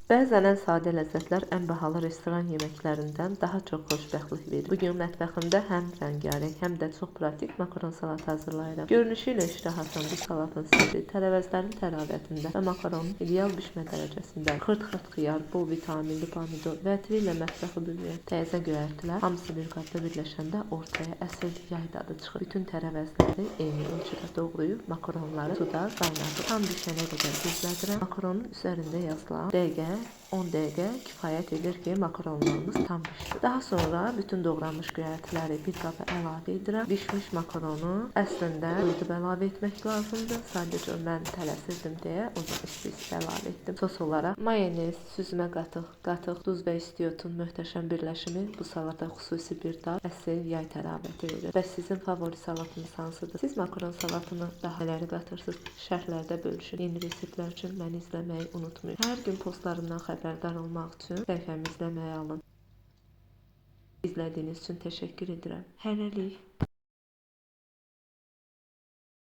Bəzən ən sadə ləzzətlər ən bahalı restoran yeməklərindən daha çox xoşbəxtlik verir. Bu gün mətbəximdə həm rəngarəng, həm də çox pratik makaron salatı hazırlayıram. Görünüşü ilə iştah açan bu salatın sirri tərəvəzlərin tərabətində və makaronun ideal bişmə dərəcəsində. Xırt-xırt xiyar, bol vitaminli pomidor və ətri ilə mətbəxi bürüyən təzə göyərtilər hamısı bir qabda birləşəndə ortaya əsl yay dadı çıxır. Bütün tərəvəzləri eyni ölçüdə doğrayıb makaronları suda qaynadır. Tam bişənə qədər gözlədirəm. Makaronun üzərində yazılan dəqiqə 10 dəqiqə kifayət edir ki, makaronlarımız tam pişsin. Daha sonra bütün doğranmış göyərtiləri bir qaba əlavə edirəm. Bişmiş makaronu əslində qıydıb əlavə etmək lazımdır. Sadəcə mən tələsirdim deyə o zaman üstə əlavə etdim. Sos olaraq mayonez, süzmə qatıq, duz və istiotun möhtəşəm birləşimi bu salata xüsusi bir dad, əsl yay tərabəti verir. Bəs sizin favori salatınız hansıdır? Siz makaron salatını daha nələri qatırsınız? Şərhlərdə bölüşün. Yeni reseptlər üçün məni izləməyi unutmayın. Hər gün postlarımdan xəbərdar olmaq üçün səhifəmi izləməyi alın. İzlədiyiniz üçün təşəkkür edirəm. Hələlik.